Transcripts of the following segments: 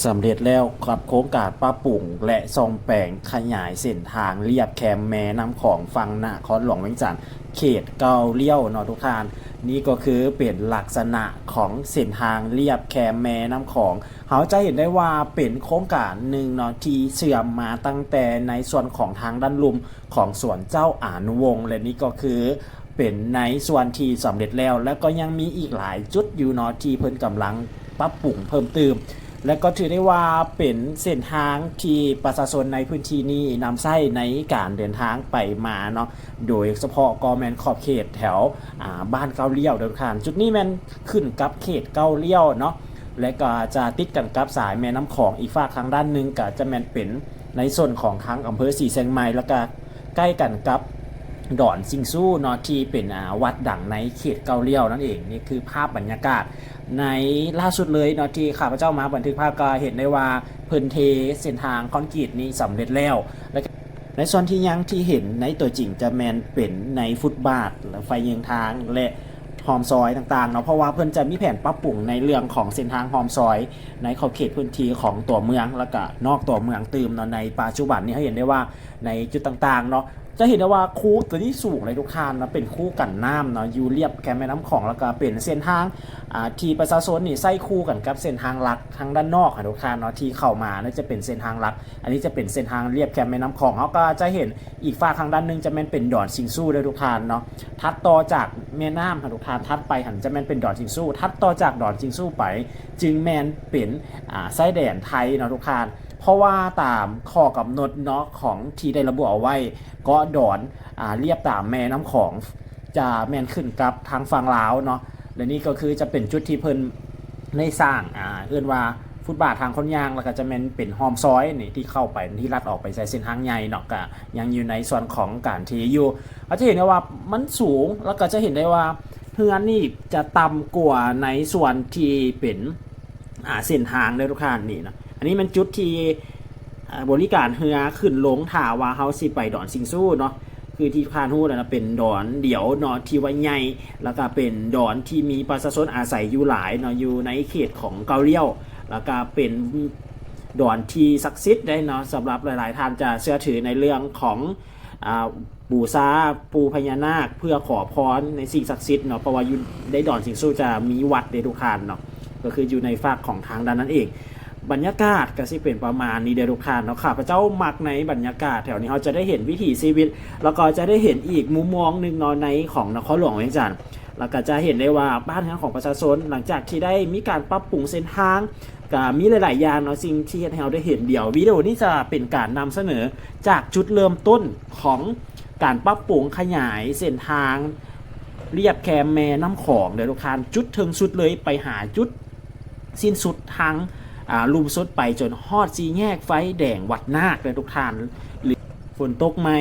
สำเร็จแล้วกับโครงการปรับปรุงและซ่อมแปลงขยายเส้นทางเลียบแคมแม่น้ำของฝั่งนครหลวงเวียงจันทร์เขตเกาเลี้ยวเนาะทุกท่านนี่ก็คือเป็นลักษณะของเส้นทางเลียบแคมแม่น้ำของเขาจะเห็นได้ว่าเป็นโครงการหนึ่งเนาะที่เสื่อมมาตั้งแต่ในส่วนของทางด้านลุ่มของสวนเจ้าอานุวงศ์และนี่ก็คือเป็นในส่วนที่สำเร็จแล้วแล้วก็ยังมีอีกหลายจุดอยู่เนาะที่เพิ่นกำลังปรับปรุงเพิ่มเติม และก็ถือได้ว่าเป็นเส้นทางที่ประชาชนในพื้นที่นี้นำใช้ในการเดินทางไปมาเนาะโดยเฉพาะกอแมนขอบเขตแถวบ้านเกาเลี้ยวเดินทางจุดนี้แมนขึ้นกับเขตเกาเลี้ยวเนาะและก็จะติดกันกับสายแม่น้ำของอีกฝากทางด้านหนึ่งก็จะแมนเป็นในส่วนของทางอำเภอสีเชียงใหม่แล้วก็ใกล้กันกับดอนซิงซูเนาะที่เป็นวัดดังในเขตเกาเลี้ยวนั่นเองนี่คือภาพบรรยากาศในล่าสุดเลยเนาะที่ข้าพเจ้ามาบันทึกภาพก็เห็นได้ว่าเพิ่นเทเส้นทางคอนกรีตนี้สำเร็จแล้วและในส่วนที่ยังที่เห็นในตัวจริงจะแมนเป็นในฟุตบาทและไฟยิงทางและหอมซอยต่างๆเนาะเพราะว่าเพิ่นจะมีแผนปรับปรุงในเรื่องของเส้นทางหอมซอยในขอบเขตพื้นที่ของตัวเมืองแล้วก็นอกตัวเมืองตืมเนาะในปัจจุบันนี้ให้เห็นได้ว่าในจุดต่างๆเนาะจะเห็นได้ว่าคูตัวนี้สูงเลยทุกท่านนะเป็นคู่กันน้ำเนาะอยู่เรียบแคมแม่น้ำของแล้วก็เป็นเส้นทางที่ประชาชนนี่ใส่คู่กันกับเส้นทางหลักทางด้านนอกค่ะทุกท่านเนาะที่เข้ามานี่จะเป็นเส้นทางหลักอันนี้จะเป็นเส้นทางเรียบแคมแม่น้ำของเขาก็จะเห็นอีกฝั่งทางด้านนึงจะเป็นดอนซิงซูด้วยทุกท่านเนาะทัดต่อจากแม่น้ำค่ะทุกท่านทัดไปหันจะเป็นดอนซิงซูทัดต่อจากดอนซิงซูไปจึงเป็นไส้แดนไทยเนาะทุกท่านเพราะว่าตามข้อกำหนดเนาะของที่ได้ระบุเอาไว้ก็ดอนเรียบตามแม่น้ำของจะแม่นขึ้นกับทางฝั่งลาวเนาะและนี่ก็คือจะเป็นจุดที่เพิ่นได้สร้างเอื้อนว่าฟุตบาททางคนยางแล้วก็จะเป็นหอมซอยนี่ที่เข้าไปที่ลัดออกไปใส่เส้นทางใหญ่เนาะก็ยังอยู่ในส่วนของการที่อยู่เราจะเห็นได้ว่ามันสูงแล้วก็จะเห็นได้ว่าเฮือนนี่จะต่ำกว่าในส่วนที่เป็นเส้นทางเลยทุกท่านนี่นะอันนี้มันจุดที่บริการเฮือขึ้นลงถ่าว่าเฮาสิไปดอนซิงซูเนาะคือที่พานฮู้นะเป็นดอนเดี่ยวเนาะที่ว่าใหญ่แล้วก็เป็นดอนที่มีประชาชนอาศัยอยู่หลายเนาะอยู่ในเขตของเกาเลี้ยวแล้วก็เป็นดอนที่ศักดิ์สิทธิ์ได้เนาะสำหรับหลายๆท่านจะเชื่อถือในเรื่องของบูชาปูพญานาคเพื่อขอพรในสิ่งศักดิ์สิทธิ์เนาะเพราะว่าอยู่ในดอนซิงซูจะมีวัดในทุกท่านเนาะก็คืออยู่ในฝากของทางด้านนั้นเองบรรยากาศก็สิเป็นประมาณนี้เด้อทุกท่านเนาะข้าพเจ้ามักในบรรยากาศแถวนี้เราจะได้เห็นวิถีชีวิตแล้วก็จะได้เห็นอีกมุมมองหนึ่งเนาะในของนครหลวงเวียงจันทร์แล้วก็จะเห็นได้ว่าบ้านเรือนของประชาชนหลังจากที่ได้มีการปรับปรุงเส้นทางก็มีหลายๆอย่างเนาะสิ่งที่ให้เราได้เห็นเดี๋ยววิดีโอนี้จะเป็นการนำเสนอจากจุดเริ่มต้นของการปรับปรุงขยายเส้นทางเรียบแคมแม่น้ำของเด้อทุกท่านจุดถึงสุดเลยไปหาจุดสิ้นสุดทางลุมสุดไปจนฮอดซีแยกไฟแดงวัดนาคเลยทุกท่านหรือฝนตกไม่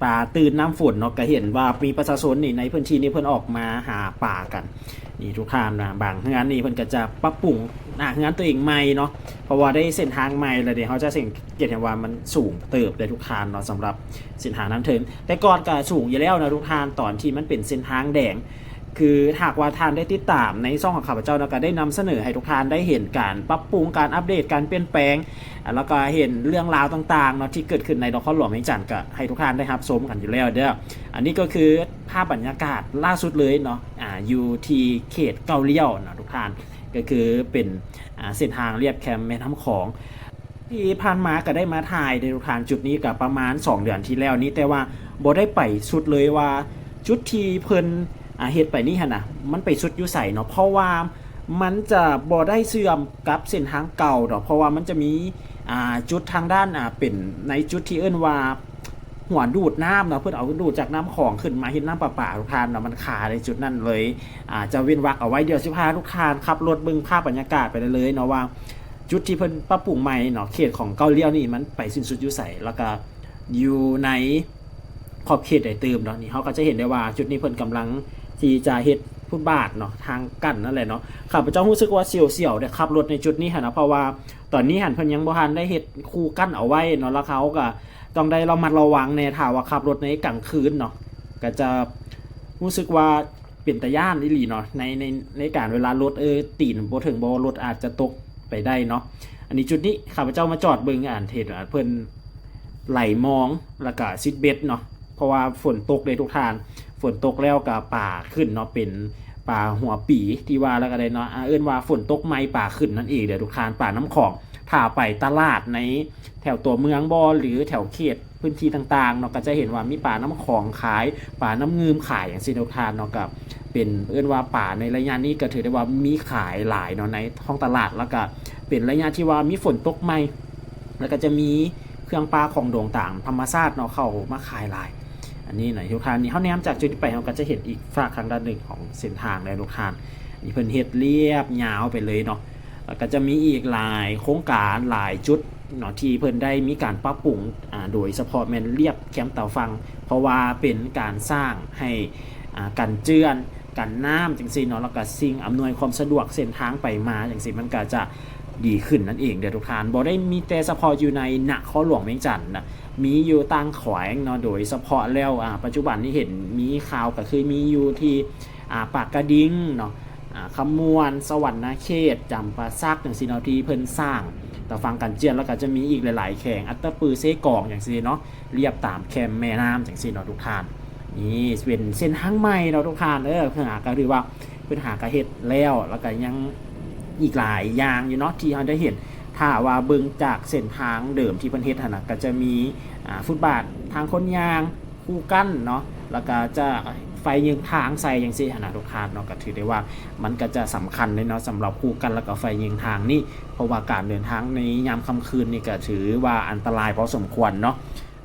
ป่าตื่นน้ำฝนเนาะก็เห็นว่ามีประชาชนนี่ในพื้นที่นี้เพิ่นออกมาหาป่ากันนี่ทุกท่านนะบางงานนี่เพิ่นก็จะปรับปรุงงานตัวเองใหม่เนาะเพราะว่าได้เส้นทางใหม่แล้วเดี๋ยวเขาจะสังเกตเห็นว่ามันสูงเติบเลยทุกท่านเนาะสำหรับเส้นทางน้ำเทินแต่ก่อนก็สูงอยู่แล้วนะทุกท่านตอนที่มันเป็นเส้นทางแดงคือหากว่าท่านได้ติดตามในช่องของข้าพเจ้าก็ได้นำเสนอให้ทุกท่านได้เห็นการปรับปรุงการอัปเดตการเปลี่ยนแปลงแล้วก็เห็นเรื่องราวต่างๆเนาะที่เกิดขึ้นในนครหลวงเวียงจันทร์ก็ให้ทุกท่านได้รับชมกันอยู่แล้วเด้ออันนี้ก็คือภาพบรรยากาศล่าสุดเลยเนาะอยู่ที่เขตเกาเลี้ยวนะทุกท่านก็คือเป็นเส้นทางเรียบแคมแม่น้ำของที่ผ่านมาก็ได้มาถ่ายในทุกท่านจุดนี้กับประมาณ2 เดือนที่แล้วนี้แต่ว่าบ่ได้ไปสุดเลยว่าจุดที่เพิ่นเหตุไปนี่ฮะนะมันไปสุดยุใส่เนาะเพราะว่ามันจะบ่ได้เสื่อมกับเส้นทางเก่าเนาะเพราะว่ามันจะมีจุดทางด้านเป็นในจุดที่เอิ้นว่าหัวดูดน้ำเนาะเพื่อเอาดูดจากน้ำของขึ้นมาเห็นน้ำประปาทุกท่านเนาะมันขาในจุดนั้นเลยจะเว้นวรรคเอาไว้เดี๋ยวสิพาทุกท่านขับรถเบิ่งภาพบรรยากาศไปเลยเนาะว่าจุดที่เพิ่นปรับปรุงใหม่เนาะเขตของเกาเลี้ยวนี่มันไปสิ้นสุดยุใส่แล้วก็อยู่ในขอบเขตได้เติมเนาะนี่เขาก็จะเห็นได้ว่าจุดนี้เพิ่นกำลังที่จะเฮ็ดฟุตบาทเนาะทางกั้นนั่นแหละเนาะข้าพเจ้ารู้สึกว่าเสี่ยวๆได้ขับรถในจุดนี้ฮะนะเพราะว่าตอนนี้หันเพิ่นยังบ่ทันได้เฮ็ดคูกั้นเอาไว้เนาะแล้วเขาก็ต้องได้ระมัดระวังในถ้าว่าขับรถในกลางคืนเนาะก็จะรู้สึกว่าเป็นตาย่านอีหลีเนาะในการเวลารถตีนบ่ถึงบ่รถอาจจะตกไป ไปได้เนาะอันนี้จุดนี้ข้าพเจ้ามาจอดเบิ่งอ่านเทศเพิ่นไหลมองแล้วก็ซิดเบ็ดเนาะเพราะว่าฝนตกเลยทุกทานฝนตกแล้วก็ป่าขึ้นเนาะเป็นป่าหัวปีที่ว่าแล้วก็ได้เนาะเอิ้นว่าฝนตกไม้ป่าขึ้นนั่นเองเดี๋ยวทุกทานป่าน้ำของถ้าไปตลาดในแถวตัวเมืองบ่หรือแถวเขตพื้นที่ต่างๆเนาะก็จะเห็นว่ามีป่าน้ำของขายป่าน้ำงืมขายอย่างสิทุกทานเนาะกับเป็นเอิ้นว่าป่าในระยะนี้ก็ถือได้ว่ามีขายหลายเนาะในท้องตลาดแล้วก็เป็นระยะที่ว่ามีฝนตกใหม่แล้วก็จะมีเครื่องปลาของโด่งต่างธรรมชาติเนาะเข้ามาขายหลายอันนี้หน่อยทุกทานนี่เฮาแนมจากจุดที่ไปเฮาก็จะเห็นอีกฝากทางด้านหนึ่งของเส้นทางในทุกทานนี่เพิ่นเฮ็ดเรียบยาวไปเลยเนาะแล้วก็จะมีอีกหลายโครงการหลายจุดเนาะที่เพิ่นได้มีการปรับปรุงโดยเฉพาะแม่นเรียบแคมป์เตาฟังเพราะว่าเป็นการสร้างให้กันเจือนกันน้ำจังซี่เนาะแล้วก็สิ่งอำนวยความสะดวกเส้นทางไปมาจังซี่มันก็จะดีขึ้นนั่นเองเด้อทุกท่านบ่ได้มีแต่เฉพาะอยู่ในนครหลวงเวียงจันทน์นะมีอยู่ต่างแขวงเนาะโดยเฉพาะแล้วปัจจุบันที่เห็นมีข่าวก็คือมีอยู่ที่ปากกระดิ่งเนาะคำมวนสวรรณเขตจำปาซักจังซี่เนาะที่เพิ่นสร้างแต่ฟังกันเจียนแล้วก็จะมีอีกหลายๆแข่งอัตตปือเซกองจังซี่เนาะเรียบตามแคมแม่น้ำจังซี่เนาะทุกท่านนี่เป็นเส้นทางใหม่เนาะทุกท่านเพิ่นหาก็ถือว่าเพิ่นหากระเฮ็ดแล้วก็ยังอีกหลายอย่างอยู่เนาะที่เราได้เห็นถ้าว่าเบิ่งจากเส้นทางเดิมที่เพิ่นเฮ็ดหั่นน่ะก็จะมีฟุตบาททางคนยางคู่กั้นเนาะแล้วก็จะไฟยิงทางใส่จังซี่หั่นน่ะทุกท่านเนาะก็ถือได้ว่ามันก็จะสำคัญเลยเนาะสำหรับคู่กันแล้วก็ไฟยิงทางนี่เพราะว่าการเดินทางในยามค่ำคืนนี่ก็ถือว่าอันตรายพอสมควรเนาะ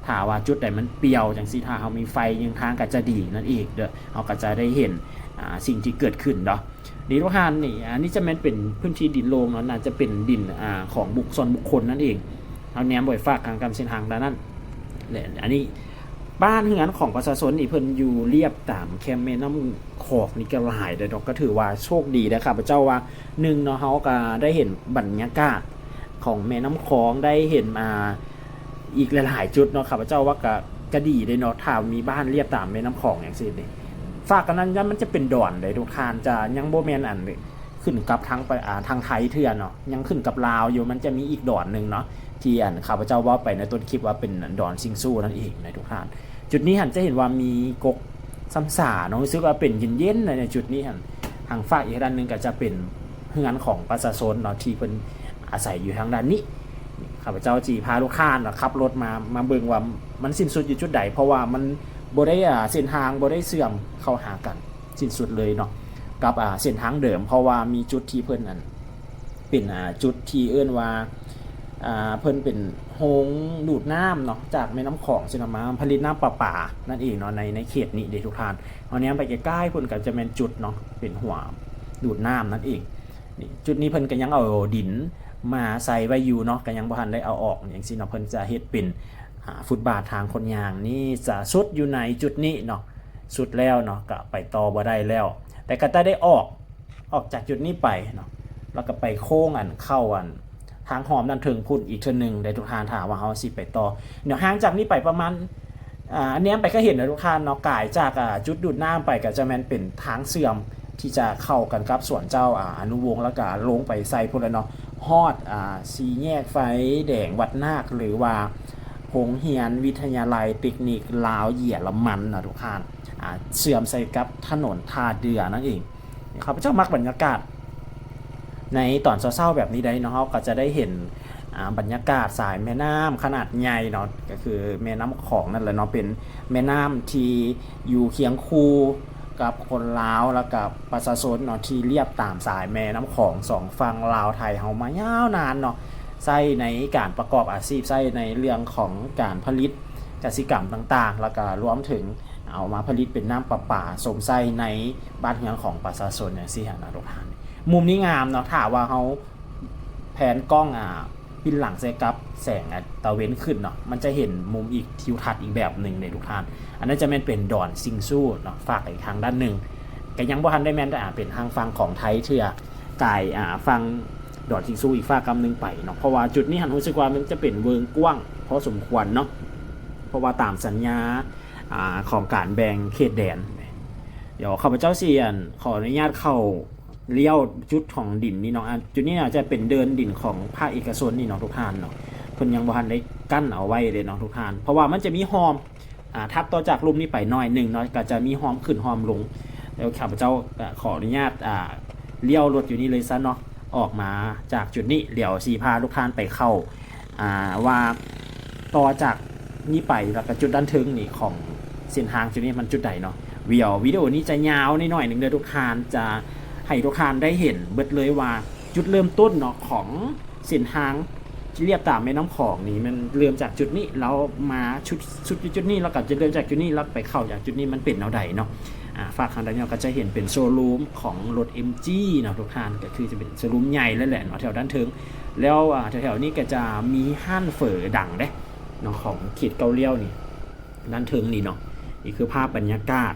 ถ้าว่าจุดใดมันเปรี่ยวจังซี่ถ้าเฮามีไฟยิงทางก็จะดีนั่นเองเด้อเฮาก็จะได้เห็นสิ่งที่เกิดขึ้นเนาะดีทุกท่านนี่อันนี้จะเป็นพื้นที่ดินโล่งเนาะน่าจะเป็นดินของส่วนบุคคลนั่นเองเอาแนมบ่อยฝากทางการเส้นทางด้านนั้นแหละอันนี้บ้านเฮือนของประชาชนนี่เพิ่นอยู่เรียบตามแคมแม่น้ำขอกนี่ก็หลายเด้อเนาะก็ถือว่าโชคดีนะครับพระเจ้าว่า1เนาะเฮาก็ได้เห็นบรรยากาศของแม่น้ำคองได้เห็นอีกหลายๆจุดเนาะข้าพเจ้าว่าก็ดีเลยเนาะถ้ามีบ้านเรียบตามแม่น้ำคองอย่างซี่นี่ฝากกันนั้นมันจะเป็นดอนเลยทุกท่านจะยังบ่แม่นอันขึ้นกับทางไปทางไทยเทื่อเนาะยังขึ้นกับลาวอยู่มันจะมีอีกดอนนึงเนาะที่ข้าพเจ้าว่าไปในต้นคลิปว่าเป็นดอนซิงซูนั่นเองนะทุกท่านจุดนี้หันจะเห็นว่ามีกกซ้ำสาเนาะรู้สึกว่าเป็นเย็นๆในจุดนี้หันทางฝากอีกด้านนึงก็จะเป็นเฮือนของประชาชนเนาะที่เพิ่นอาศัยอยู่ทางด้านนี้ข้าพเจ้าจีพาลูกค้าขับรถมาเบิ่งว่ามันสิ้นสุดอยู่จุดใดเพราะว่ามันบ่ได้เส้นทางบ่ได้เสื่อมเข้าหากันสิ้นสุดเลยเนาะกับเส้นทางเดิมเพราะว่ามีจุดที่เพิ่นนั้นเป็นจุดที่เอิ้นว่าเพิ่นเป็นโฮงดูดน้ำเนาะจากแม่น้ำของซึ่งมาผลิตน้ำประปานั่นเองเนาะในเขตนี้เด้ทุกท่านเอาเนี้ยไปใกล้ๆเพิ่นก็จะเป็นจุดเนาะเป็นหัวดูดน้ำนั่นเองนี่จุดนี้เพิ่นก็ยังเอาดินมาใส่ไว้อยู่เนาะก็ยังบ่ทันได้เอาออกอย่างซี่เนาะเพิ่นจะเฮ็ดเป็นฟุตบาททางคนยางนี่จะสุดอยู่ในจุดนี้เนาะสุดแล้วเนาะก็ไปต่อบ่ได้แล้วแต่ก็จะได้ออกจากจุดนี้ไปเนาะแล้วก็ไปโค้งเข้าทางหอมนั่นถึงพุ่นอีกเทื่อนึงได้ทุกท่านถามว่าเฮาสิไปต่อเดี๋ยวห่างจากนี้ไปประมาณอันนี้ไปก็เห็นนะทุกท่านเนาะกายจากจุดดูดน้ำไปก็จะแม่นเป็นทางเสื่อมที่จะเข้ากันกับสวนเจ้าอนุวงศ์แล้วก็ลงไปใส่พุ่นแล้วเนาะฮอดสีแยกไฟแดงวัดนาคหรือว่าโรงเรียนวิทยาลัยเทคนิคลาวเหยียละมันนะทุกท่านเสื่อมใส่กับถนนท่าเรือนั่นเองข้าพเจ้ามักบรรยากาศในตอนเช้าๆแบบนี้ได้เนาะเราก็จะได้เห็นบรรยากาศสายแม่น้ำขนาดใหญ่เนาะก็คือแม่น้ำของนั่นแหละเนาะเป็นแม่น้ำที่อยู่เคียงคู่กับคนลาวแล้วกับประชาชนเนาะที่เรียบตามสายแม่น้ำของสองฝั่งลาวไทยเฮามายาวนานเนาะใช้ในการประกอบอาชีพใช้ในเรื่องของการผลิตกสิกรรมต่างๆแล้วก็รวมถึงเอามาผลิตเป็นน้ำประปาสมไส้ในบ้านเรือนของประชาชนอย่างที่เห็นนะทุกท่านมุมนี้งามเนาะถ้าว่าเขาแผนกล้องปินหลังใส่กับแสงตะเว้นขึ้นเนาะมันจะเห็นมุมอีกทิวทัศน์อีกแบบหนึ่งในทุกท่านอันนั้นจะเป็นดอนซิงซูเนาะฝากอีกทางด้านหนึ่งก็ยังบ่ทันได้แม่นแต่เป็นทางฟังของไทยเทื่อกายฟังดอนซิงซูอีกฝากกำนึงไปเนาะเพราะว่าจุดนี้หันรู้สึกว่ามันจะเป็นเวิงกว้างพอสมควรเนาะเพราะว่าตามสัญญาของการแบ่งเขตแดนเดี๋ยวข้าพเจ้าขออนุญาตเข้า เลี้ยวจุดของดินนี่เนาะจุดนี้อาจจะเป็นเดินดินของภาคเอกชนนี่เนาะทุกท่านเนาะเพิ่นยังบ่ทันได้กั้นเอาไว้เลยเนาะทุกท่านเพราะว่ามันจะมีหอมทับต่อจากลุ่มนี้ไปหน่อยหนึ่งเนาะก็จะมีหอมขึ้นหอมลงแล้วข้าพเจ้าขออนุญาตเลี้ยวรถอยู่นี่เลยซะเนาะออกมาจากจุดนี้เดี๋ยวสีพาทุกท่านไปเข้าว่าต่อจากนี้ไปแล้วก็จุดด้านถึงนี่ของเส้นทางจุดนี้มันจุดใดเนาะวิดีโอนี้จะยาวนิดหน่อยหนึ่งเดือทุกท่านจะให้ทุกท่านได้เห็นเบิดเลยว่าจุดเริ่มต้นเนาะของเส้นทางที่เรียบตามแม่น้ำของนี่มันเริ่มจากจุดนี้เรามาจุดนี้แล้วก็จะเริ่มจากจุดนี้แล้วไปเข้าจากจุดนี้มันเป็นแนวใดเนาะฝากทางด้านนี้ก็จะเห็นเป็นโชว์รูมของรถ MG เนาะทุกท่านก็คือจะเป็นโชว์รูมใหญ่แล้วแหละเนาะแถวด้านถึงแล้วแถวๆนี้ก็จะมีห้านเฝอดังเด้เนาะของเขตเกาเลี้ยวนี่ด้านถึงนี่เนาะนี่คือภาพบรรยากาศ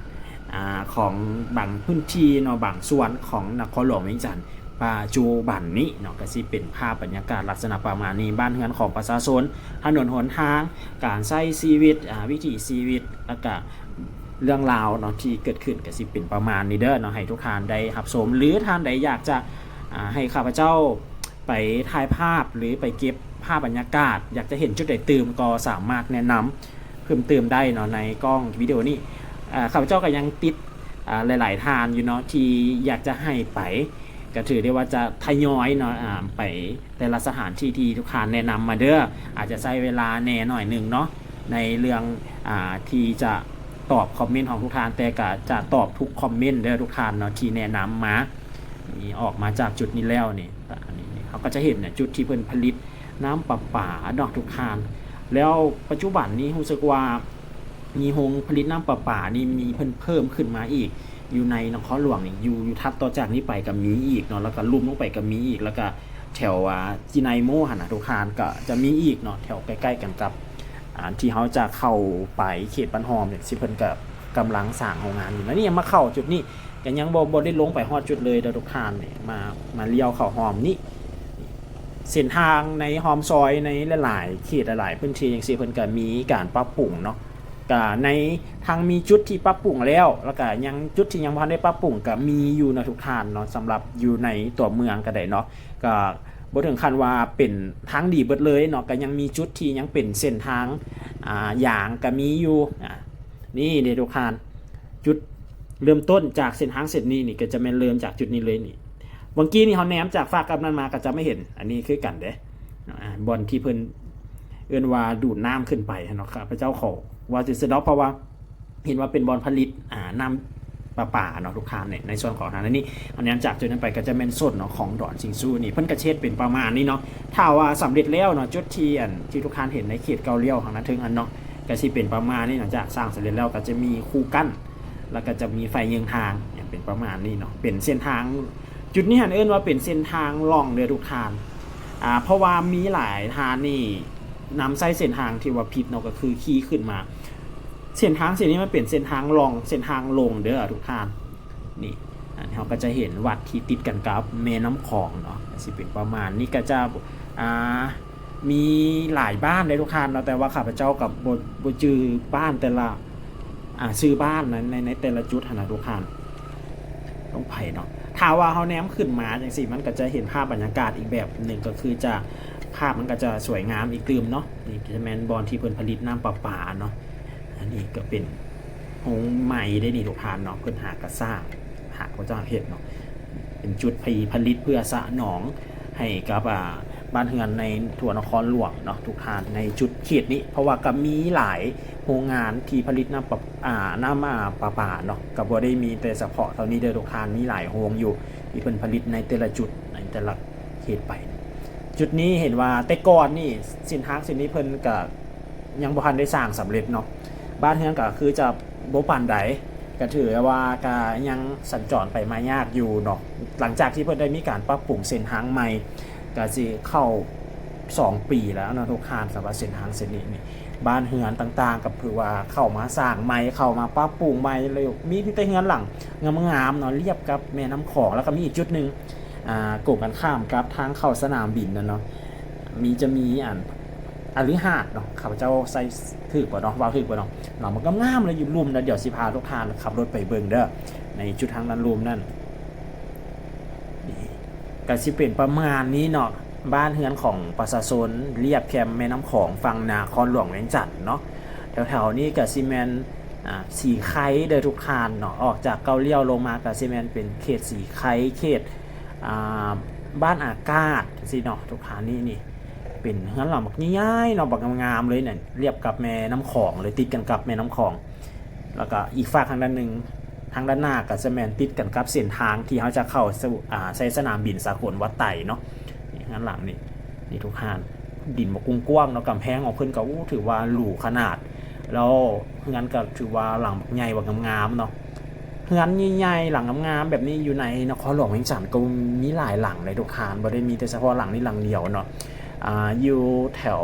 ของบางพื้นที่เนาะบางส่วนของนครหลวงเวียงจันทร์ปัจจุบันนี้เนาะก็สิเป็นภาพบรรยากาศลักษณะประมาณนี้บ้านเรือนของประชาชนถนนหนทางการใช้ชีวิตวิถีชีวิตแล้วก็เรื่องราวเนาะที่เกิดขึ้นก็สิเป็นประมาณนี้เด้อเนาะให้ทุกท่านได้รับชมหรือท่านใดอยากจะให้ข้าพเจ้าไปถ่ายภาพหรือไปเก็บภาพบรรยากาศอยากจะเห็นจุดใดตื่มก็สามารถแนะนำเพิ่มเติมได้เนาะในกล้องวิดีโอนี้ข้าพเจ้าก็ยังติดหลายๆทานอยู่เนาะที่อยากจะให้ไปก็ถือได้ว่าจะทยอยเนาะไปแต่ละสถานที่ที่ทุกท่านแนะนำมาเด้ออาจจะใช้เวลาแน่หน่อยหนึ่งเนาะในเรื่องที่จะตอบคอมเมนต์ของทุกท่านแต่ก็จะตอบทุกคอมเมนต์เด้อทุกท่านเนาะที่แนะนำมานี่ออกมาจากจุดนี้แล้วนี่เขาก็จะเห็นเนี่ยจุดที่เพิ่นผลิตน้ำประปาเนาะทุกท่านแล้วปัจจุบันนี้รู้สึกว่ามีโรงผลิตน้ำประปานี่มีเพิ่มขึ้นมาอีกอยู่ในนครหลวงนี่อยู่ทับต่อจากนี้ไปก็มีอีกเนาะแล้วก็ลุ่มลงไปก็มีอีกแล้วก็แถวจีไนโมหันนะทุกท่านก็จะมีอีกเนาะแถวใกล้ๆกันกับที่เขาจะเข้าไปเขตบ้านหอมเนี่ยสิเพิ่นก็กำลังสร้างโรงงานอยู่แล้วนี่มาเข้าจุดนี้ยังบ่ได้ลงไปฮอดจุดเลยเด้อทุกท่านนี่มาเลี้ยวเข้าหอมนี่เส้นทางในหอมซอยในหลายๆเขตหลายๆพื้นที่จังซี่เพิ่นก็มีการปรับปรุงเนาะก็ในทางมีจุดที่ปรับปรุงแล้วก็ยังจุดที่ยังบ่ทันได้ปรับปรุงก็มีอยู่นะทุกท่านเนาะสำหรับอยู่ในตัวเมืองก็ได้เนาะก็บ่ถึงขั้นว่าเป็นทางดีเบิดเลยเนาะก็ยังมีจุดที่ยังเป็นเส้นทางอย่างก็มีอยู่นี่เด้ทุกท่านจุดเริ่มต้นจากเส้นทางเส้นนี้นี่ก็จะแม่นเริ่มจากจุดนี้เลยนี่เมื่อกี้นี่เขาแนมจากฝากกับนั้นมาก็จะไม่เห็นอันนี้คือกันเด้บอลที่เพิ่นเอื้อนว่าดูดน้ำขึ้นไปเนาะครับพระเจ้าขอว่าจะสะดอกเพราะว่าเห็นว่าเป็นบอลผลิตน้ำประปาเนาะทุกท่านเนี่ยในส่วนของทางนี้อันนี้จากจุดนั้นไปก็จะเป็นส่วนเนาะของดอนซิงซูนี่เพิ่นกระเช็ดเป็นประมาณนี้เนาะถ้าว่าสำเร็จแล้วเนาะจุดที่ทุกท่านเห็นในเขตเกาเลี้ยวของนั้นถึงอันเนาะก็สิเป็นประมาณนี้หลังจากสร้างเสร็จแล้วก็จะมีคูกั้นแล้วก็จะมีไฟเยืองทางอย่างเป็นประมาณนี้เนาะเป็นเส้นทางจุดนี้หันเอิ้นว่าเป็นเส้นทางล่องเรือทุกทางเพราะว่ามีหลายทางนี่นำไส้เส้นทางที่ว่าผิดเนาะก็คือขี่ขึ้นมาเส้นทางเส้นนี้มันเป็นเส้นทางล่องเส้นทางลงเด้อทุกทางนี่เราก็จะเห็นวัดที่ติดกันกับแม่น้ำของเนาะสิเป็นประมาณนี้ก็จะมีหลายบ้านเลยทุกทางเนาะแต่ว่าข้าพเจ้ากับบ่จือบ้านแต่ละซื้อบ้านในแต่ละจุดนะทุกทางต้องไผ่เนาะถ้าว่าเขาแนมขึ้นมาจังสิมันก็จะเห็นภาพบรรยากาศอีกแบบหนึ่งก็คือจะภาพมันก็จะสวยงามอีกตื่มเนาะนี่จะแมนบอลที่เพิ่นผลิตน้ำประปาเนาะอันนี้ก็เป็นโฮงใหม่ได้นี่ทุกทานเนาะเพิ่นหากระสร้างหากเขาจะเห็นเนาะเป็นจุดผลิตเพื่อสะหนองให้กับบ้านเฮือนในทั่วนครหลวงเนาะทุกทานในจุดเขตนี้เพราะว่าก็มีหลายโรงงานที่ผลิตน้ำประปาเนาะก็บ่ได้มีแต่เฉพาะเท่านี้เด้อทุกทานมีหลายโรงอยู่ที่เพิ่นผลิตในแต่ละจุดในแต่ละเขตไปจุดนี้เห็นว่าแต่ก่อนนี่สินค้าสินนี้เพิ่นก็ยังบ่ทันได้สร้างสำเร็จเนาะบ้านเฮือนก็คือจะบ่ปานใดก็ถือว่าก็ยังสัญจรไปมายากอยู่เนาะหลังจากที่เพิ่นได้มีการปรับปรุงเส้นทางใหม่ก็สิเข้า2 ปีแล้วนะทุกท่านสำหรับเส้นทางเส้นนี้นี่บ้านเฮือนต่างๆกับคือว่าเข้ามาสร้างใหม่เข้ามาปรับปรุงใหม่เลยมีแต่เฮือนหลังงามๆเนาะเรียบกับแม่น้ำของแล้วก็มีอีกจุดนึงโกงกันข้ามกับทางเข้าสนามบินนั่นเนาะจะมีอฤหาสเนาะข้าพเจ้าใส่ถือบ่เนาะว่าถือบ่เนาะมันก็งามเลยอยู่ลุ่มแล้วเดี๋ยวสิพาทุกท่านขับรถไปเบิ่งเด้อในจุดทางนั้นลุ่มนั่น ก็สิเป็นประมาณนี้เนาะบ้านเฮือนของประชาชนเรียบแคมแม่น้ำของฝั่งนาครหลวงเวียงจันทน์เนาะแถวๆนี้ก็สิแม่นสีไข่เด้อทุกทานเนาะออกจากเกาเลี้ยวลงมาก็สิแม่นเป็นเขตสีไข่เขตอ่าบ้านอากาศสิเนาะทุกทานนี่เป็นเฮือนหลังบักใหญ่ๆเนาะบักงามๆเลยเนี่ยเรียบกับแม่น้ำของเลยติดกันกับแม่น้ำของแล้วก็อีกฝั่งทางด้านหนึ่งทางด้านหน้าก็จะแม่นติดกันกับเส้นทางที่เขาจะเข้าสู่ใช้สนามบินสากลวัดไต่เนาะนี่ข้างหลังนี่ทุกทานดินบกกว้างๆเนาะกำแพงของเพิ่นก็ถือว่าหรูขนาดแล้วเฮือนก็ถือว่าหลังบักใหญ่บักงามๆเนาะเฮือนใหญ่ๆหลังงามๆแบบนี้อยู่ในนครหลวงเวียงจันทน์ก็มีหลายหลังเลยทุกทานบ่ได้มีแต่เฉพาะหลังนี้หลังเดียวเนาะอยู่แถว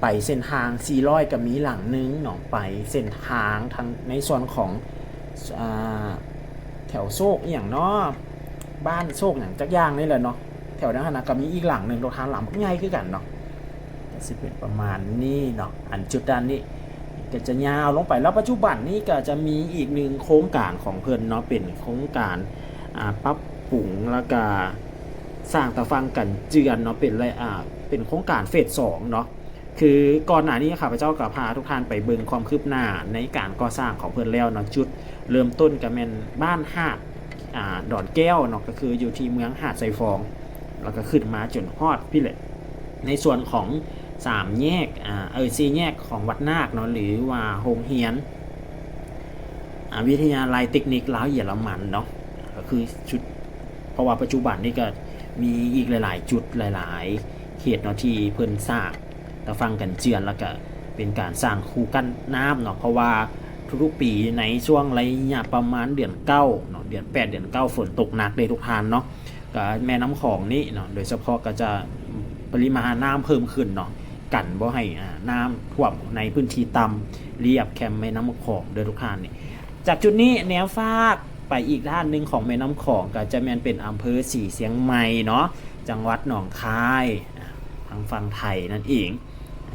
ไปเส้นทาง400ก็มีหลังนึงเนาะไปเส้นทางทางในส่วนของแถวโซกอย่างเนาะบ้านโซกอย่างจักอย่างนี่แหละเนาะแถวนั้นนะก็มีอีกหลังนึงทุกทานหลังใหญ่คือกันเนาะก็สิเป็นประมาณนี้เนาะอันจุดด้านนี้ก็จะยาวลงไปแล้วปัจจุบันนี้ก็จะมีอีกหนึ่งโครงการของเพิ่นเนาะเป็นโครงการปรับปรุงแล้วก็สร้างตะฟังกันเจือนเนาะเป็นอะไรเป็นโครงการเฟส2เนาะคือก่อนหน้านี้ข้าพเจ้าก็พาทุกท่านไปเบิ่งความคืบหน้าในการก่อสร้างของเพิ่นแล้วเนาะจุดเริ่มต้นก็แม่นบ้านหาดดอนแก้วเนาะก็คืออยู่ที่เมืองหาดไซฟองแล้วก็ขึ้นมาจนฮอดพี่แหละในส่วนของ3แยก4แยกของวัดนาคเนาะหรือว่าโรงเรียนวิทยาลัยเทคนิคลาวเยอรมันเนาะก็คือจุดเพราะว่าปัจจุบันนี้ก็มีอีกหลายๆจุดหลายๆเขตเนาะที่เพิ่นสร้างตะฟังกันเจือนแล้วก็เป็นการสร้างคูกั้นน้ำเนาะเพราะว่าทุกๆปีในช่วงระยะประมาณเดือน9เนาะเดือน8เดือน9ฝนตกหนักเลยทุกทานเนาะก็แม่น้ำของนี่เนาะโดยเฉพาะก็จะปริมาณน้ำเพิ่มขึ้นเนาะกันบ่ให้น้ำท่วมในพื้นที่ต่ำเรียบแคมแม่น้ำของโดยทุกทานนี่จากจุดนี้แนวฟากไปอีกด้านหนึ่งของแม่น้ำของก็จะแม่นเป็นอำเภอสีเสียงใหม่เนาะจังหวัดหนองคายทางฝั่งไทยนั่นเอง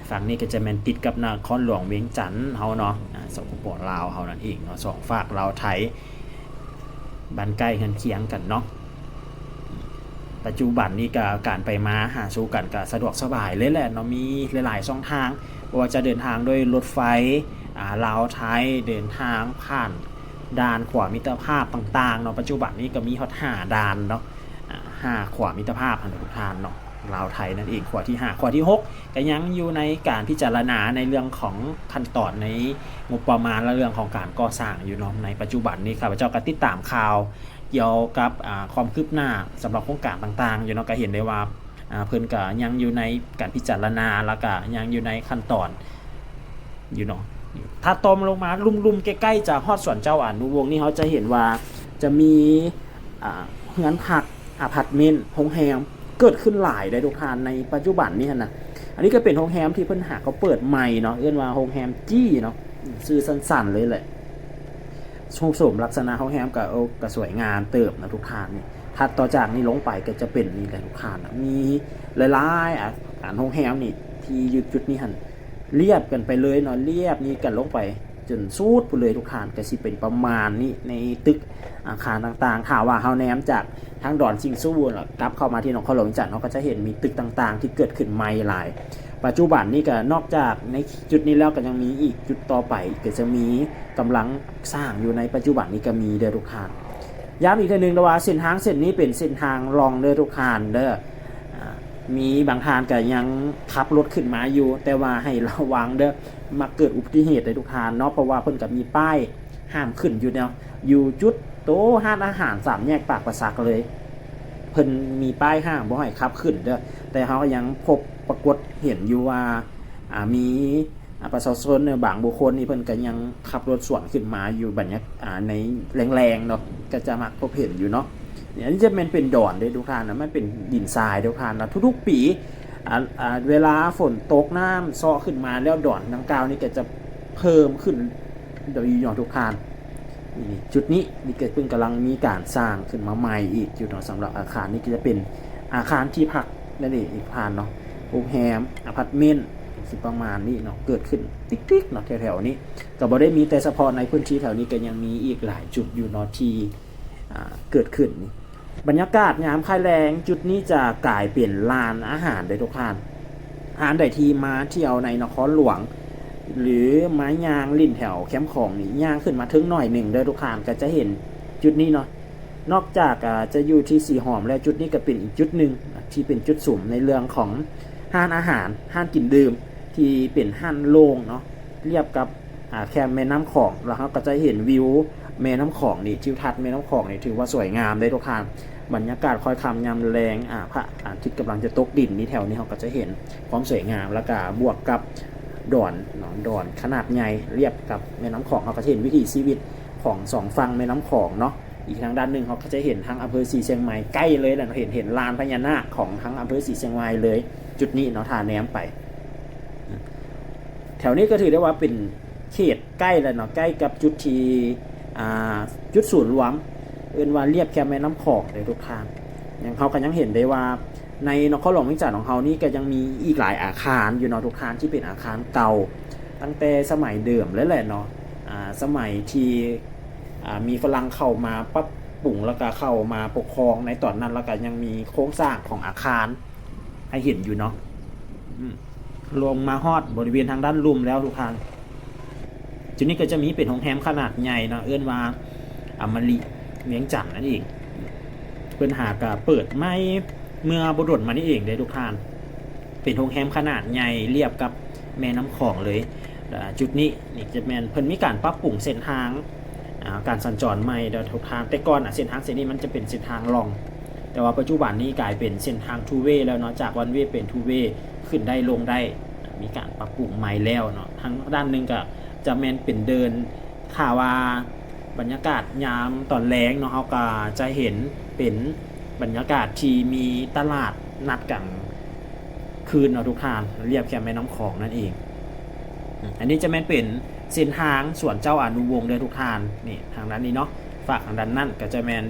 ฝั่งนี้ก็จะแม่นติดกับนครหลวงเวียงจันทน์เฮาเนาะสปปลาวเฮานั่นเองเนาะสองฝากลาวไทยบ้านใกล้กันเคียงกันเนาะปัจจุบันนี้ก็การไปมาหาสู่กันก็สะดวกสบายเลยแหละเนาะมีหลายๆช่องทางว่าจะเดินทางด้วยรถไฟลาวไทยเดินทางผ่านด่านขวามิตรภาพต่างๆเนาะปัจจุบันนี้ก็มีฮอด5ด่านเนาะ5ขวามิตรภาพทุกทานเนาะลาวไทยนั่นเองขวาที่5ขวาที่6ก็ยังอยู่ในการพิจารณาในเรื่องของขั้นตอนในงบประมาณและเรื่องของการก่อสร้างอยู่เนาะในปัจจุบันนี้ข้าพเจ้าก็ติดตามข่าวเกี่ยวกับความคืบหน้าสำหรับโครงการต่างๆอยู่เนาะก็เห็นได้ว่าเพิ่นก็ยังอยู่ในการพิจารณาแล้วก็ยังอยู่ในขั้นตอนอยู่เนาะถ้าตอมลงมาลุ่มๆใกล้ๆจากฮอดสวนเจ้าอนุวงศ์นี่เขาจะเห็นว่าจะมีเฮือนพักอพาร์ตเมนต์โรงแรมเกิดขึ้นหลายได้ทุกทานในปัจจุบันนี้นะอันนี้ก็เป็นโรงแรมที่เพิ่นหาเขาเปิดใหม่เนาะเรียกว่าโรงแรมจี้เนาะชื่อสั้นๆเลยแหละรูปโฉมลักษณะโรงแรมก็สวยงามเติบนะทุกทานนี่ถัดต่อจากนี้ลงไปก็จะเป็นนี่แหละทุกทานมีหลายๆโรงแรมนี่ที่อยู่จุดนี้หั่นเรียบกันไปเลยเนาะเรียบนี้กันลงไปจนสูดไปเลยทุกทานก็สิเป็นประมาณนี้ในตึกอาคารต่างๆถ้าว่าเฮาแนมจากทางดอนซิงสู้แล้วกลับเข้ามาที่นครหลวงจันทน์เราก็จะเห็นมีตึกต่างๆที่เกิดขึ้นใหม่หลายปัจจุบันนี้ก็นอกจากในจุดนี้แล้วก็ยังมีอีกจุดต่อไปก็จะมีกำลังสร้างอยู่ในปัจจุบันนี้ก็มีเด้อทุกทานย้ำอีกทีนึงว่าเส้นทางเส้นนี้เป็นเส้นทางรองเด้อทุกทานเด้อมีบางทานก็ยังขับรถขึ้นมาอยู่แต่ว่าให้ระวังเด้อมาเกิดอุบัติเหตุในทุกทานเนาะเพราะว่าเพิ่นก็มีป้ายห้ามขึ้นอยู่เนาะอยู่จุดโต๊ะห้านอาหาร3แยกปากประสักเลยเพิ่นมีป้ายห้ามบ่ให้ขับขึ้นเด้อแต่เขาก็ยังพบปรากฏเห็นอยู่ว่ามีประชาชนบางบุคคลนี่เพิ่นก็ยังขับรถสวนขึ้นมาอยู่บรรยากาศในแรงๆเนาะก็จะมักพบเห็นอยู่เนาะอันนี้จะเป็นดอนได้ทุกท่านนะมันเป็นดินทรายทุกท่านนะทุกๆปีเวลาฝนตกน้ำซ้อขึ้นมาแล้วดอนดังกล่าวนี่ก็จะเพิ่มขึ้นโดยยอดทุกท่านนี่จุดนี้นี่ก็เพิ่งกำลังมีการสร้างขึ้นมาใหม่อีกจุดเนาะสำหรับอาคารนี้ก็จะเป็นอาคารที่พักนั่นเองอีกท่านเนาะโรงแรมอพาร์ตเมนต์สิประมาณนี้เนาะเกิดขึ้นติ๊กๆเนาะแถวๆนี้ก็บ่ได้มีแต่เฉพาะในพื้นที่แถวนี้ก็ยังมีอีกหลายจุดอยู่เนาะที่เกิดขึ้นนี่ บรรยากาศยามค่ายแรงจุดนี้จะกลายเป็นลานอาหารได้ทุกท่านอาหารใดที่มาเที่ยวในนครหลวงหรือไม้ยางลิ่นแถวแคมป์ของนี่ย่างขึ้นมาถึงหน่อยหนึ่งเด้อทุกท่านก็จะเห็นจุดนี้เนาะนอกจากจะอยู่ที่สีหอมแล้วจุดนี้ก็เป็นอีกจุดหนึ่งที่เป็นจุดสุ่มในเรื่องของห้านอาหารห้านกินดื่มที่เป็นห้านโล่งเนาะเรียบกับแคมป์แม่น้ำของแล้วเราก็จะเห็นวิวแม่น้ำของนี่ทิวทัศน์แม่น้ำของนี่ถือว่าสวยงามได้ทุกท่านบรรยากาศค่อยคำยามแรงพระอาทิตย์กำลังจะตกดินนี่แถวนี้เราก็จะเห็นความสวยงามแล้วก็บวกกับดอนหนองดอนขนาดใหญ่เรียบกับแม่น้ำของเราก็จะเห็นวิถีชีวิตของสองฝั่งแม่น้ำของเนาะอีกทางด้านหนึ่งเขาก็จะเห็นทั้งอำเภอสีเชียงใหม่ใกล้เลยแหละเห็นลานพญานาคของทั้งอำเภอสีเชียงใหม่เลยจุดนี้เนาะทาแนมไปแถวนี้ก็ถือได้ว่าเป็นเขตใกล้แล้วเนาะใกล้กับจุดที่จุดศูนย์รวมว่าเรียบแคมป์แม่น้ำของเลยทุกทางอย่างเขาก็ยังเห็นได้ว่าในนครหลวงเวียงจันทร์ของเขานี่ก็ยังมีอีกหลายอาคารอยู่เนาะทุกทางที่เป็นอาคารเก่าตั้งแต่สมัยเดิมแล้วแหละเนาะสมัยที่มีฝรั่งเข้ามาปรับปรุงแล้วก็เข้ามาปกครองในตอนนั้นแล้วก็ยังมีโครงสร้างของอาคารให้เห็นอยู่เนาะลงมาฮอดบริเวณทางด้านลุ่มแล้วทุกทางจุดนี้ก็จะมีเป็นโรงแรมขนาดใหญ่เนาะว่าอมริเวียงจันทร์นั่นเองเพิ่นหากเปิดไม่เมื่อบดดมานี่เองได้ทุกท่านเป็นโรงแรมขนาดใหญ่เรียบกับแม่น้ำของเลยจุดนี้นี่จะแม่นเพิ่นมีการปรับปรุงเส้นทางการสัญจรใหม่เด้อทุกทางแต่ก่อนเส้นทางเส้นนี้มันจะเป็นเส้นทางรองแต่ว่าปัจจุบันนี้กลายเป็นเส้นทางทูเวย์แล้วเนาะจากวันเวย์เป็นทูเวย์ขึ้นได้ลงได้มีการปรับปรุงใหม่แล้วเนาะทางด้านนึงก็จะแม่นเป็นเดินข่าวว่าบรรยากาศยามตอนแล้งเนาะเขาก็จะเห็นเป็นบรรยากาศที่มีตลาดนัดกันคืนเนาะทุกท่านเรียบแคมป์แม่น้ำของนั่นเองอันนี้จะแม่นเป็นเส้นทางสวนเจ้าอนุวงศ์เลยทุกท่านนี่ทางด้านนี้เนาะฝากทางด้านนั่นก็จะแม่น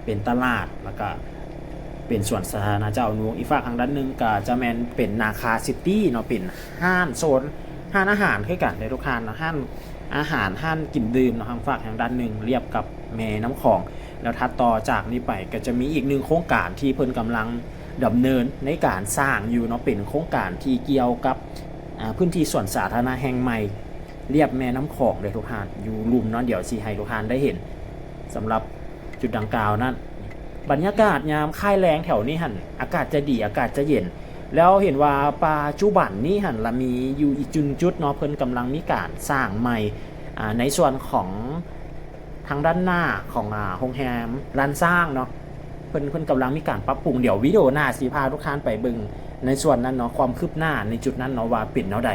เป็นตลาดแล้วก็เป็นสวนสาธารณะเจ้าอนุวงศ์อีกฝากทางด้านนึงก็จะแม่นเป็นนาคาซิตี้เนาะเป็นห้างโซนห้างอาหารคือกันเลยทุกท่านเนาะห้างอาหารห้างกินดื่มเนาะทางฝากทางด้านนึงเรียบกับแม่น้ำของแล้วถัดต่อจากนี้ไปก็จะมีอีกหนึ่งโครงการที่เพิ่นกำลังดำเนินในการสร้างอยู่เนาะเป็นโครงการที่เกี่ยวกับพื้นที่สวนสาธารณะแห่งใหม่เรียบแม่น้ำของเลยทุกท่านอยู่ลุ่มเนาะเดี๋ยวสิให้ทุกท่านได้เห็นสำหรับจุดดังกล่าวนั้นบรรยากาศยามค่ายแรงแถวนี้หันอากาศจะดีอากาศจะเย็นแล้วเห็นว่าปัจจุบันนี้หันละมีอยู่อีกจุดเนาะเพิ่นกำลังมีการสร้างใหม่ในส่วนของทางด้านหน้าของโรงแรมร้านสร้างเนาะเพิ่นกำลังมีการปรับปรุงเดี๋ยววิดีโอหน้าสิพาทุกท่านไปเบิ่งในส่วนนั้นเนาะความคืบหน้าในจุดนั้นเนาะว่าเป็นแนวใด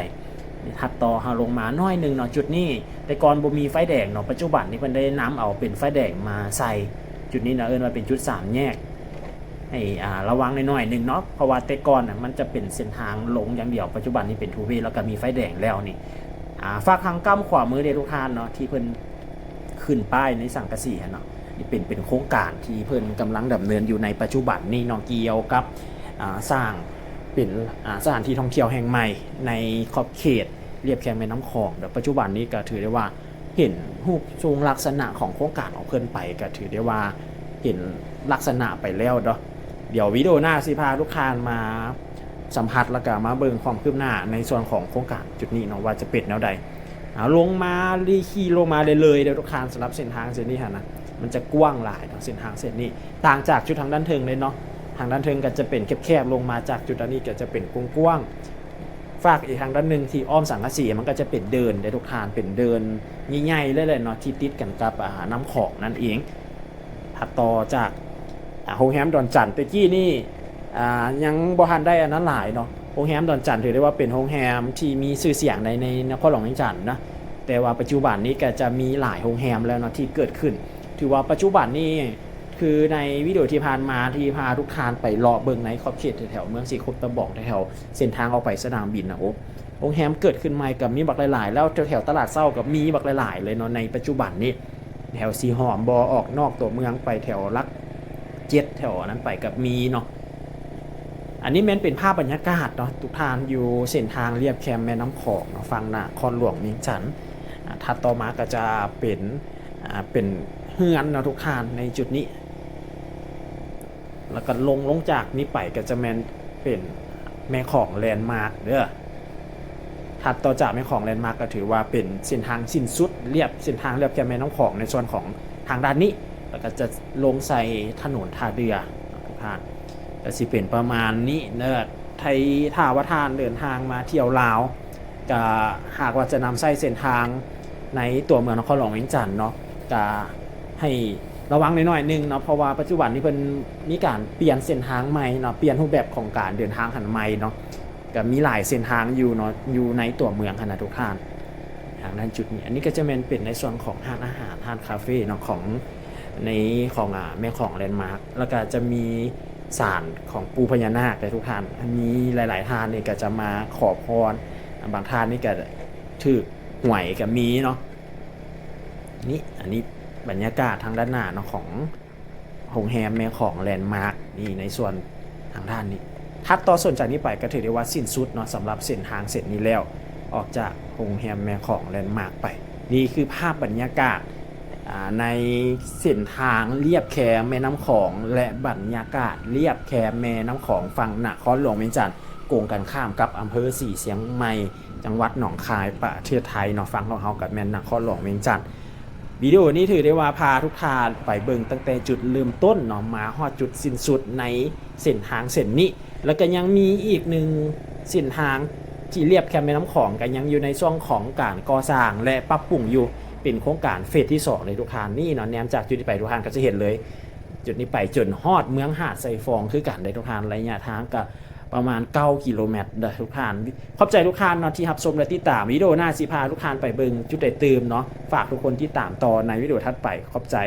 ถัดต่อหาลงมาน้อยนึงเนาะจุดนี้แต่ก่อนบ่มีไฟแดงเนาะปัจจุบันนี้เพิ่นได้นำเอาเป็นไฟแดงมาใส่จุดนี้นะว่าเป็นจุด3แยกให้ระวังน้อยๆนึงเนาะเพราะว่าแต่ก่อนมันจะเป็นเส้นทางลงอย่างเดียวปัจจุบันนี้เป็นทูเวย์แล้วก็มีไฟแดงแล้วนี่ฝากทางก้ำขวามือเด้ทุกท่านเนาะที่เพิ่นขึ้นป้ายในสังกะสีเนาะนี่เป็นโครงการที่เพิ่นกำลังดำเนินอยู่ในปัจจุบันนี้เนาะเกี่ยวกับสร้างเป็นสถานที่ท่องเที่ยวแห่งใหม่ในขอบเขตเรียบแคมป์แม่น้ำของแต่ปัจจุบันนี้ก็ถือได้ว่าเห็นรูปทรงลักษณะของโครงการของเพิ่นไปก็ถือได้ว่าเห็นลักษณะไปแล้วเนาะเดี๋ยววิดีโอหน้าสิพาทุกท่านมาสัมผัสแล้วก็มาเบิ่งความคืบหน้าในส่วนของโครงการจุดนี้เนาะว่าจะเป็นแนวใดลงมารีขี่ลงมาเลยเดี๋ยวทุกท่านสำหรับเส้นทางเส้นนี้ฮะนะมันจะกว้างหลายเส้นทางเส้นนี้ต่างจากจุดทางด้านเทิงเลยเนาะทางด้านเทิงก็จะเป็นแคบๆลงมาจากจุดนี้ก็จะเป็นกว้างๆฝากอีกทางด้านนึงที่อ้อมสังกะสีมันก็จะเป็นเดินได้ทุกท่านเป็นเดินใหญ่ๆเลยเนาะที่ติดกันกับน้ำของนั่นเองถัดต่อจากโรงแรมดอนจันทร์ตะกี้นี่ยังบ่ทันได้อันนั้นหลายเนาะโรงแรมดอนจันทร์ถือได้ว่าเป็นโรงแรมที่มีชื่อเสียงในนครหลวงเวียงจันทร์นะแต่ว่าปัจจุบันนี้ก็จะมีหลายโรงแรมแล้วเนาะที่เกิดขึ้นถือว่าปัจจุบันนี้คือในวิดีโอที่ผ่านมาที่พาทุกท่านไปเลาะเบิ่งในขอบเขตแถวเมืองสีคบตะบอกแถวเส้นทางออกไปสนามบินนะโอ้โรงแรมเกิดขึ้นใหม่กับมีบักหลายๆแล้วแถวตลาดเศร้ากับมีบักหลายๆเลยเนาะในปัจจุบันนี้แถวสีหอมบอออกนอกตัวเมืองไปแถวลักเจ็ดแถวนั้นไปกับมีเนาะอันนี้แม้นเป็นภาพบรรยากาศเนาะทุกท่านอยู่เส้นทางเรียบแคมแม่น้ำของเนาะฟังนครหลวงเวียงจันทร์ถัดต่อมาก็จะเป็นเฮือนเนาะทุกท่านในจุดนี้ แล้วก็ลงจากนี้ไปก็จะแม่นเป็นแม่ของแลนด์มาร์คเด้อถัดต่อจากแม่ของแลนด์มาร์คก็ถือว่าเป็นเส้นทางสิ้นสุดเรียบเส้นทางเรียบแค่แม่น้ำของในส่วนของทางด้านนี้แล้วก็จะลงใส่ถนนท่าเรือทุกท่านก็สิเป็นประมาณนี้เด้อไทยถ้าว่าท่านเดินทางมาเที่ยวลาวก็หากว่าจะนำใช้เส้นทางในตัวเมืองนครหลวงเวียงจันทน์เนาะก็ให้ระวังหน่อยๆนึงเนาะเพราะว่าปัจจุบันนี้เพิ่นมีการเปลี่ยนเส้นทางใหม่เนาะเปลี่ยนรูปแบบของการเดินทางหันใหม่เนาะก็มีหลายเส้นทางอยู่เนาะอยู่ในตัวเมืองขนาดทุกท่านทางด้านจุดนี้อันนี้ก็จะเป็นในส่วนของร้านอาหารร้านคาเฟ่เนาะของในของแม่ของแลนด์มาร์คแล้วก็จะมีศาลของปูพญานาคเลยทุกท่านอันนี้หลายๆท่านนี่ก็จะมาขอพรบางท่านนี่ก็ถือหวยกับมีเนาะนี่อันนี้บรรยากาศทางด้านหน้าเนาะของโรงแรมแม่ของแลนด์มาร์คนี่ในส่วนทางด้านนี้ถัดต่อส่วนจากนี้ไปก็ถือได้ว่าสิ้นสุดเนาะสำหรับเส้นทางเสร็จนี้แล้วออกจากโรงแรมแม่ของแลนด์มาร์คไปนี่คือภาพบรรยากาศในเส้นทางเลียบแคแม่น้ำของและบรรยากาศเลียบแคแม่น้ำของฝั่งนครหลวงเวียงจันทน์โกงกันข้ามกับอำเภอสีเสียงใหม่จังหวัดหนองคายประเทศไทยเนาะฟังของเฮากับแม่นครหลวงเวียงจันทน์วิดีโอนี้ถือได้ว่าพาทุกท่านไปเบิ่งตั้งแต่จุดเริ่มต้นเนาะมาฮอดจุดสิ้นสุดในเส้นทางเส้นนี้แล้วก็ยังมีอีกหนึ่งเส้นทางที่เรียบแคมแม่น้ำของก็ยังอยู่ในช่วงของการก่อสร้างและปรับปรุงอยู่เป็นโครงการเฟสที่2เลยทุกท่านนี่เนาะแนมจากจุดนี้ไปทุกท่านก็จะเห็นเลยจุดนี้ไปจนฮอดเมืองหาดไซฟองคือกันเลยทุกท่านระยะทางก็ประมาณ9กิโลเมตรเด้อทุกท่านขอบใจทุกท่านเนาะที่รับชมและติดตามวิดีโอหน้าสิพาทุกท่านไปเบิ่งจุดใดตื่มเนาะฝากทุกคนที่ตามต่อในวิดีโอถัดไปขอบใจ